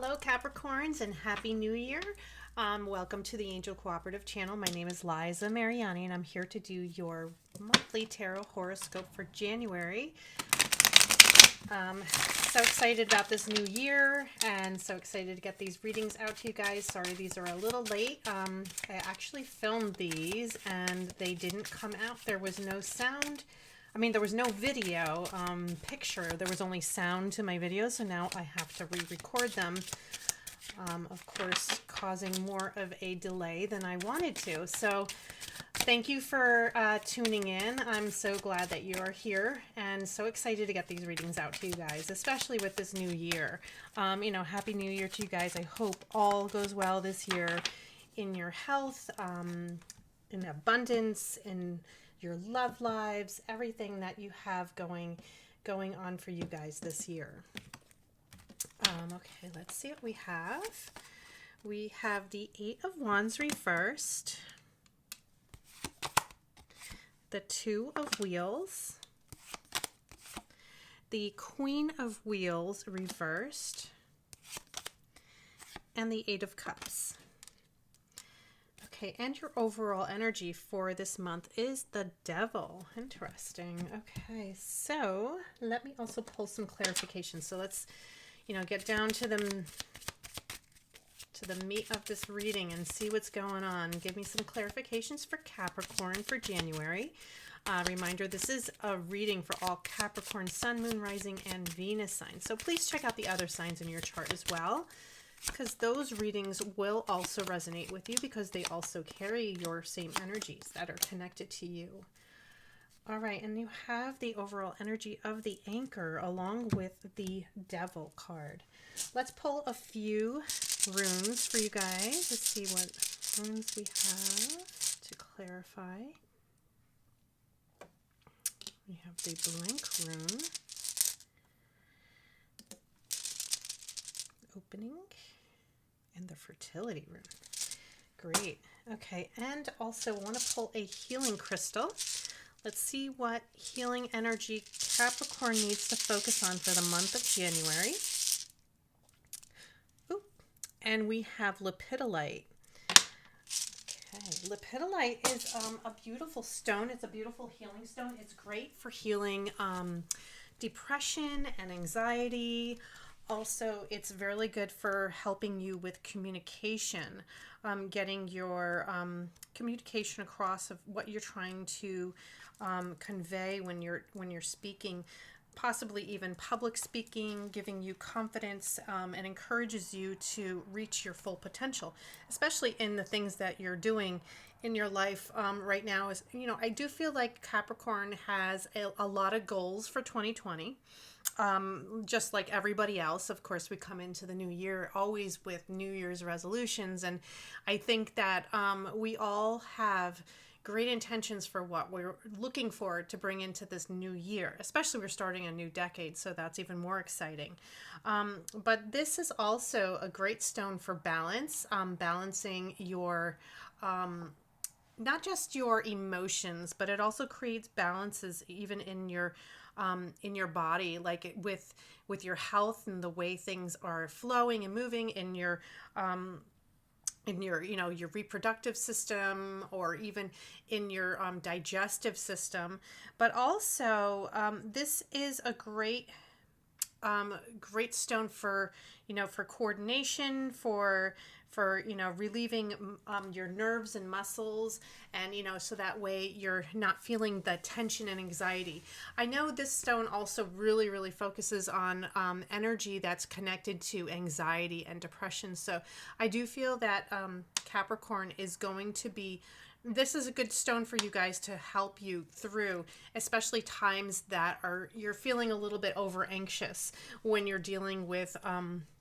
Hello Capricorns and Happy New Year. Welcome to the Angel Cooperative channel. My name is Liza Mariani and I'm here to do your monthly tarot horoscope for January. So excited about this new year and so excited to get these readings out to you guys. Sorry these are a little late. I actually filmed these and they didn't come out. There was no sound. There was no video picture. There was only sound to my videos, so now I have to re-record them. Of course, causing more of a delay than I wanted to. So thank you for tuning in. I'm so glad that you are here and so excited to get these readings out to you guys, especially with this new year. Happy New Year to you guys. I hope all goes well this year in your health, in abundance, in your love lives, everything that you have going on for you guys this year. Okay, let's see what we have. We have the Eight of Wands reversed, the Two of Wheels, the Queen of Wheels reversed, and the Eight of Cups. Okay, and your overall energy for this month is the Devil. Interesting. Okay, so let me also pull some clarification. So let's, get down to the meat of this reading and see what's going on. Give me some clarifications for Capricorn for January. Reminder, this is a reading for all Capricorn, Sun, Moon, Rising, and Venus signs. So please check out the other signs in your chart as well, because those readings will also resonate with you because they also carry your same energies that are connected to you. All right, and you have the overall energy of the Anchor along with the Devil card. Let's pull a few runes for you guys to see what runes we have to clarify. We have the Blank rune, Opening, and the Fertility rune. Great. Okay, and also want to pull a healing crystal. Let's see what healing energy Capricorn needs to focus on for the month of January. Ooh, and we have lepidolite. Okay, lepidolite is a beautiful stone. It's a beautiful healing stone. It's great for healing depression and anxiety. Also, it's really good for helping you with communication, getting your communication across of what you're trying to convey when you're speaking, possibly even public speaking, giving you confidence and encourages you to reach your full potential, especially in the things that you're doing in your life right now. Is I do feel like Capricorn has a lot of goals for 2020. Just like everybody else, of course, we come into the new year always with New Year's resolutions. And I think that we all have great intentions for what we're looking forward to bring into this new year, especially we're starting a new decade. So that's even more exciting. But this is also a great stone for balance, balancing your not just your emotions, but it also creates balances even in your body, like with your health and the way things are flowing and moving in your your reproductive system, or even in your digestive system. But also this is a great stone for for coordination, for relieving your nerves and muscles, and so that way you're not feeling the tension and anxiety. I know this stone also really focuses on energy that's connected to anxiety and depression. So I do feel that Capricorn is going to be, this is a good stone for you guys to help you through, especially times that you're feeling a little bit over anxious when you're dealing with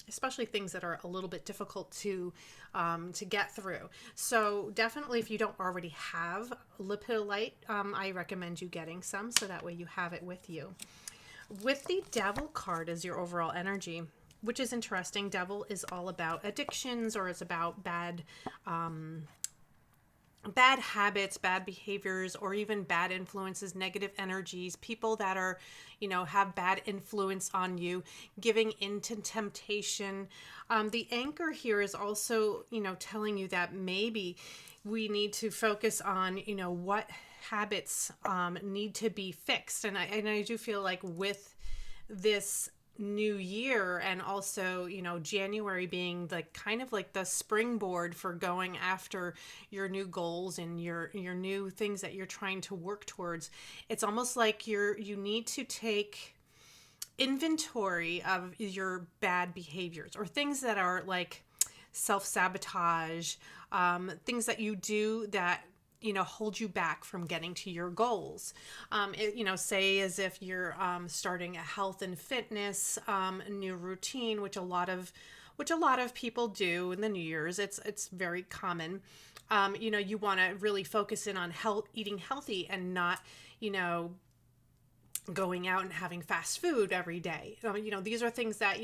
especially things that are a little bit difficult to get through. So definitely, if you don't already have lepidolite, I recommend you getting some so that way you have it with you. With the Devil card as your overall energy, which is interesting. Devil is all about addictions, or it's about bad bad habits, bad behaviors, or even bad influences, negative energies, people that are, have bad influence on you, giving into temptation. The anchor here is also, telling you that maybe we need to focus on, what habits need to be fixed. And I do feel like with this new year, and also January being like kind of like the springboard for going after your new goals and your new things that you're trying to work towards, it's almost like you need to take inventory of your bad behaviors or things that are like self-sabotage, things that you do that hold you back from getting to your goals. Say as if you're starting a health and fitness new routine, which a lot of people do in the New Year's. It's very common. You want to really focus in on eating healthy, and not going out and having fast food every day. These are things that,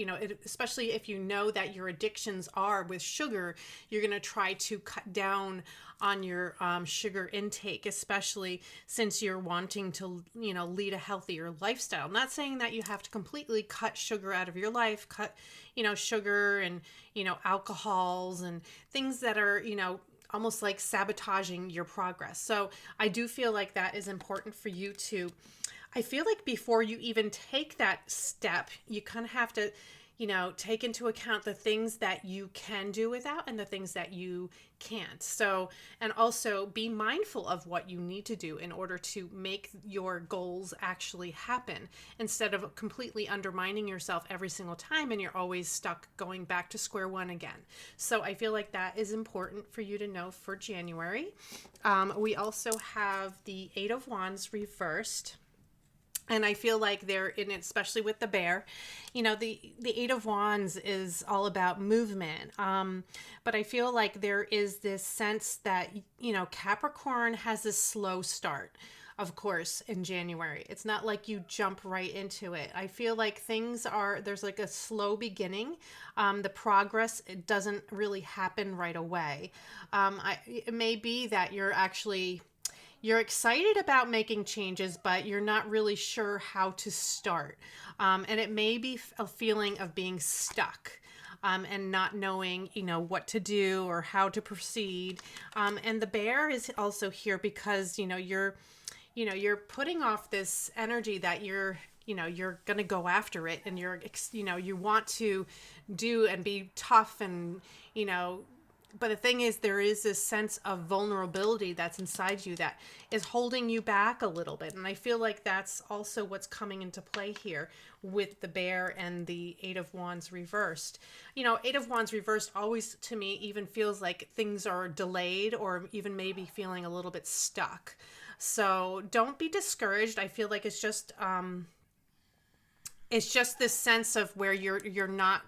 especially if you know that your addictions are with sugar, you're going to try to cut down on your sugar intake, especially since you're wanting to, lead a healthier lifestyle. I'm not saying that you have to completely cut sugar out of your life, cut, sugar and, alcohols and things that are, almost like sabotaging your progress. So I do feel like that is important for you to, I feel like before you even take that step, you kind of have to, take into account the things that you can do without and the things that you can't. So, and also be mindful of what you need to do in order to make your goals actually happen, instead of completely undermining yourself every single time and you're always stuck going back to square one again. So I feel like that is important for you to know for January. We also have the Eight of Wands reversed. And I feel like they're in it, especially with the bear. The Eight of Wands is all about movement. But I feel like there is this sense that, Capricorn has this slow start, of course, in January. It's not like you jump right into it. I feel like there's like a slow beginning. The progress, it doesn't really happen right away. It may be that you're excited about making changes, but you're not really sure how to start. And it may be a feeling of being stuck, and not knowing, what to do or how to proceed. And the bear is also here because, you're putting off this energy that you're going to go after it, and you want to do and be tough and, but the thing is, there is this sense of vulnerability that's inside you that is holding you back a little bit. And I feel like that's also what's coming into play here with the bear and the Eight of Wands reversed. Eight of Wands reversed always, to me, even feels like things are delayed or even maybe feeling a little bit stuck. So don't be discouraged. I feel like it's just this sense of where you're not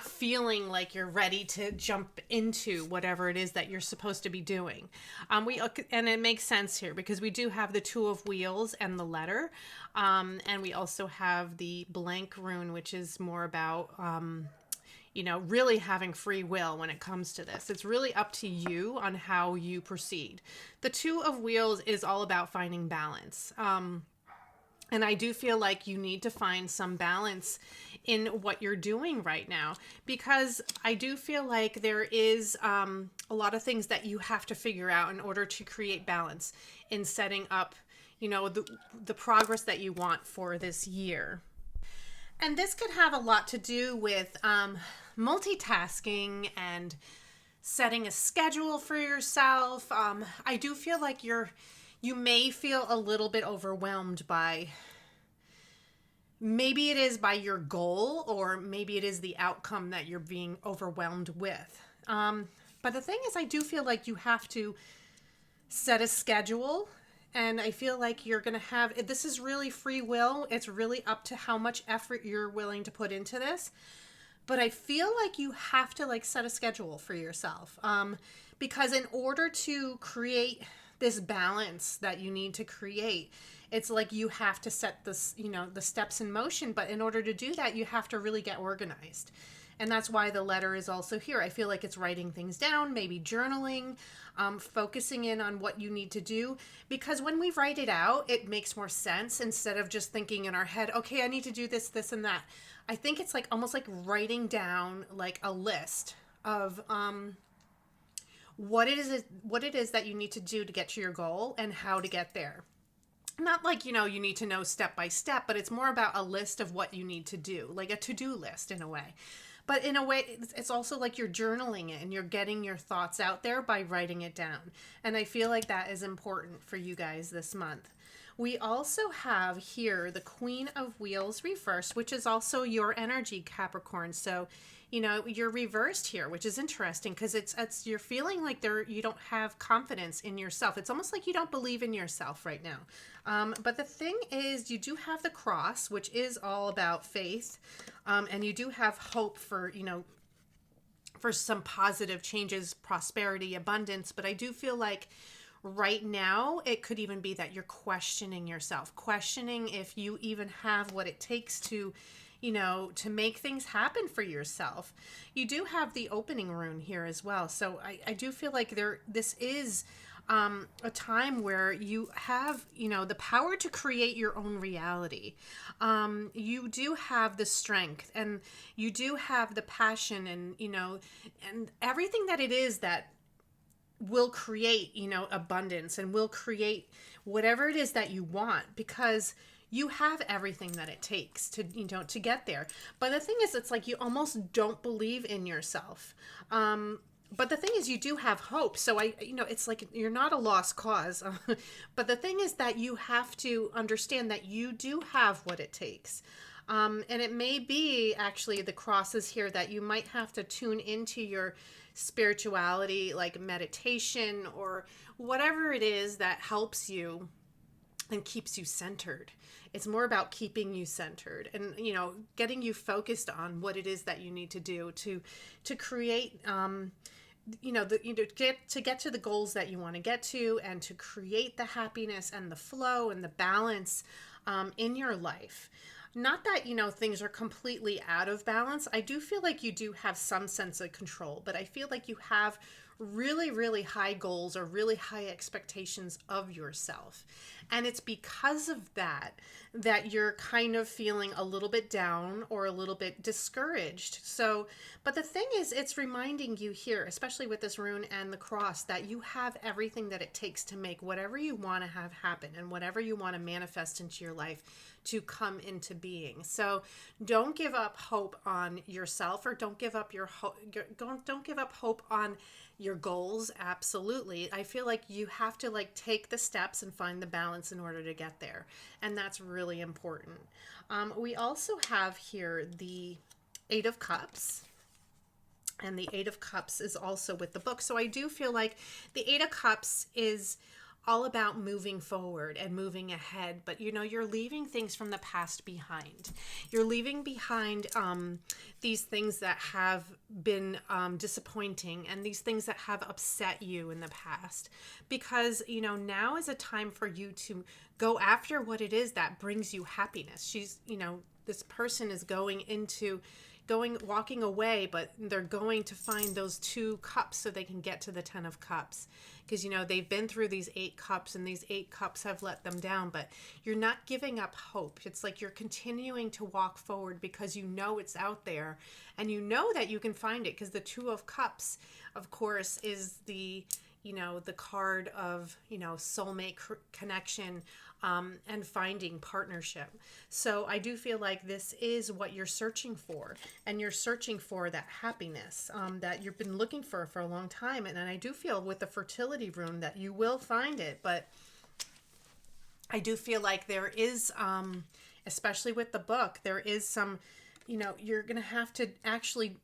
feeling like you're ready to jump into whatever it is that you're supposed to be doing. And it makes sense here because we do have the Two of Wheels and the letter. And we also have the blank rune, which is more about, really having free will when it comes to this. It's really up to you on how you proceed. The Two of Wheels is all about finding balance. And I do feel like you need to find some balance in what you're doing right now, because I do feel like there is a lot of things that you have to figure out in order to create balance in setting up, the progress that you want for this year. And this could have a lot to do with multitasking and setting a schedule for yourself. I do feel like you may feel a little bit overwhelmed by, maybe it is by your goal, or maybe it is the outcome that you're being overwhelmed with. But the thing is, I do feel like you have to set a schedule, and I feel like you're going to this is really free will. It's really up to how much effort you're willing to put into this. But I feel like you have to set a schedule for yourself. Because in order to create this balance that you need to create. It's like you have to set this, the steps in motion, but in order to do that, you have to really get organized. And that's why the letter is also here. I feel like it's writing things down, maybe journaling, focusing in on what you need to do. Because when we write it out, it makes more sense instead of just thinking in our head, okay, I need to do this, this, and that. I think it's like almost like writing down like a list of what it is that you need to do to get to your goal and how to get there. Not like, you need to know step by step, but it's more about a list of what you need to do, like a to-do list in a way. But in a way, it's also like you're journaling it and you're getting your thoughts out there by writing it down. And I feel like that is important for you guys this month. We also have here the Queen of Wheels reversed, which is also your energy, Capricorn. So, you're reversed here, which is interesting because it's you're feeling like you don't have confidence in yourself. It's almost like you don't believe in yourself right now. But the thing is, you do have the cross, which is all about faith, and you do have hope for for some positive changes, prosperity, abundance. But I do feel like right now it could even be that you're questioning yourself, questioning if you even have what it takes to to make things happen for yourself. You do have the opening rune here as well. So I do feel like this is a time where you have, the power to create your own reality. You do have the strength and you do have the passion and, and everything that it is that will create, abundance and will create whatever it is that you want, because you have everything that it takes to, to get there. But the thing is, it's like you almost don't believe in yourself. But the thing is, you do have hope. So it's like you're not a lost cause. But the thing is that you have to understand that you do have what it takes. And it may be actually the crosses here that you might have to tune into your spirituality, like meditation or whatever it is that helps you and keeps you centered. It's more about keeping you centered and, getting you focused on what it is that you need to do to create, get to the goals that you want to get to, and to create the happiness and the flow and the balance in your life. Not that, things are completely out of balance. I do feel like you do have some sense of control, but I feel like you have really, really high goals or really high expectations of yourself. And it's because of that you're kind of feeling a little bit down or a little bit discouraged. So, but the thing is, it's reminding you here, especially with this rune and the cross, that you have everything that it takes to make whatever you want to have happen and whatever you want to manifest into your life to come into being. So don't give up hope on yourself, or don't give up don't give up hope on your goals. Absolutely. I feel like you have to take the steps and find the balance in order to get there. And that's really important. We also have here the Eight of Cups. And the Eight of Cups is also with the book. So I do feel like the Eight of Cups is all about moving forward and moving ahead, but you're leaving things from the past behind. You're leaving behind these things that have been disappointing and these things that have upset you in the past, because now is a time for you to go after what it is that brings you happiness. This person is walking away, but they're going to find those 2 cups so they can get to the 10 of Cups. Because, they've been through these 8 cups and these 8 cups have let them down, but you're not giving up hope. It's like you're continuing to walk forward because it's out there and that you can find it, because the 2 of Cups, of course, is the card of, soulmate connection, and finding partnership. So I do feel like this is what you're searching for, and you're searching for that happiness that you've been looking for a long time. And I do feel with the fertility rune that you will find it, but I do feel like there is, especially with the book, there is some, you're going to have to actually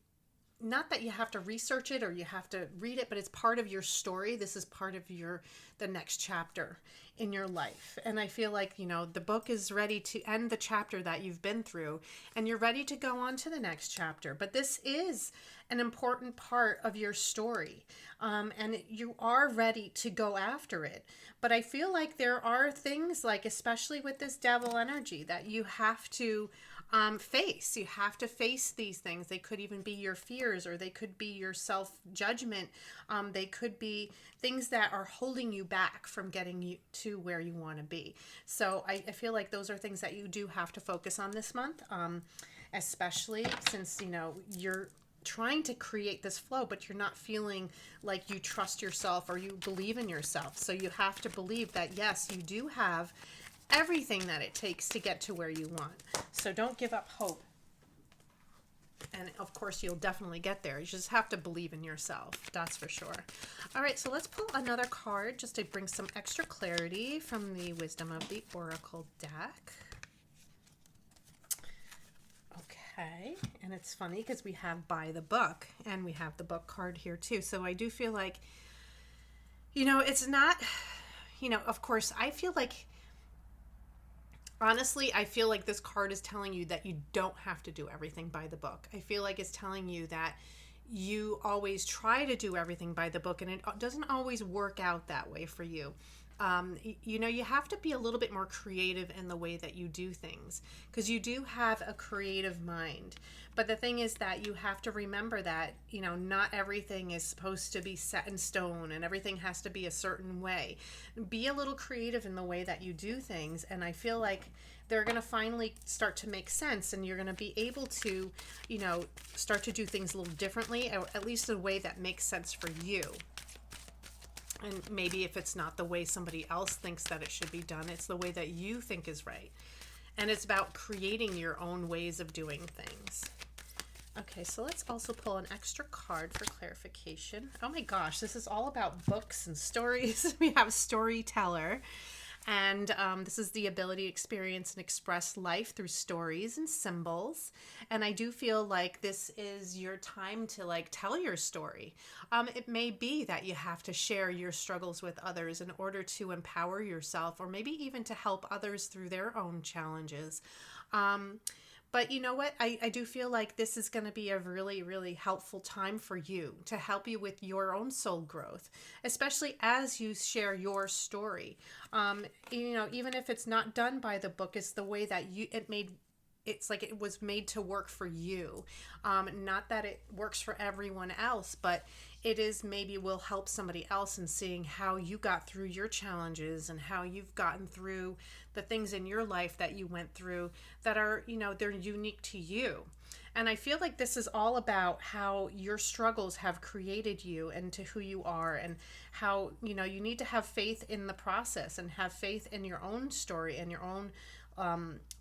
not that you have to research it or you have to read it, but it's part of your story. This is part of the next chapter in your life. And I feel like, the book is ready to end the chapter that you've been through, and you're ready to go on to the next chapter. But this is an important part of your story. And you are ready to go after it. But I feel like there are things, like especially with this devil energy, that you have to face. You have to face these things. They could even be your fears, or they could be your self-judgment. They could be things that are holding you back from getting you to where you want to be. So I feel like those are things that you do have to focus on this month, especially since, you're trying to create this flow, but you're not feeling like you trust yourself or you believe in yourself. So you have to believe that, yes, you do have everything that it takes to get to where you want. So don't give up hope. And of course, you'll definitely get there. You just have to believe in yourself. That's for sure. All right, so let's pull another card just to bring some extra clarity from the Wisdom of the Oracle deck. Okay, and it's funny because we have by the book, and we have the book card here too. So I do feel like, it's not, of course, I feel like, honestly, I feel like this card is telling you that you don't have to do everything by the book. I feel like it's telling you that you always try to do everything by the book, and it doesn't always work out that way for you. You have to be a little bit more creative in the way that you do things, because you do have a creative mind. But the thing is that you have to remember that, not everything is supposed to be set in stone and everything has to be a certain way. Be a little creative in the way that you do things. And I feel like they're going to finally start to make sense, and you're going to be able to, start to do things a little differently, or at least a way that makes sense for you. And maybe if it's not the way somebody else thinks that it should be done, it's the way that you think is right. And it's about creating your own ways of doing things. Okay, so let's also pull an extra card for clarification. Oh my gosh, this is all about books and stories. We have Storyteller. And this is the ability to experience and express life through stories and symbols. And I do feel like this is your time to tell your story. It may be that you have to share your struggles with others in order to empower yourself, or maybe even to help others through their own challenges. But you know what? I do feel like this is going to be a really, really helpful time for you, to help you with your own soul growth, especially as you share your story. Even if it's not done by the book, it's the way that it's like it was made to work for you. Not that it works for everyone else, but it is maybe will help somebody else in seeing how you got through your challenges and how you've gotten through the things in your life that you went through that are, they're unique to you. And I feel like this is all about how your struggles have created you into who you are, and how, you need to have faith in the process and have faith in your own story and your own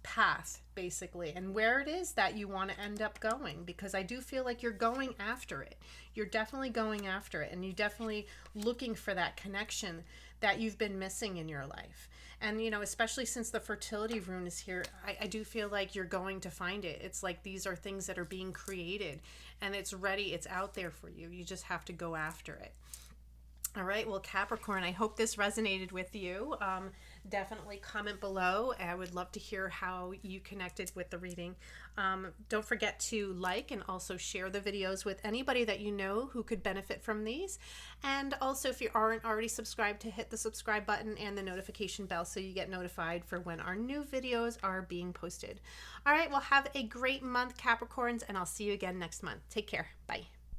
path, basically, and where it is that you want to end up going, because I do feel like you're going after it. You're definitely going after it, and you're definitely looking for that connection that you've been missing in your life. And, especially since the fertility rune is here, I do feel like you're going to find it. It's like these are things that are being created, and it's ready. It's out there for you. You just have to go after it. All right, well, Capricorn, I hope this resonated with you. Definitely comment below. I would love to hear how you connected with the reading. Don't forget to like and also share the videos with anybody that you know who could benefit from these. And also, if you aren't already subscribed, to hit the subscribe button and the notification bell so you get notified for when our new videos are being posted. All right, well, have a great month, Capricorns, and I'll see you again next month. Take care. Bye.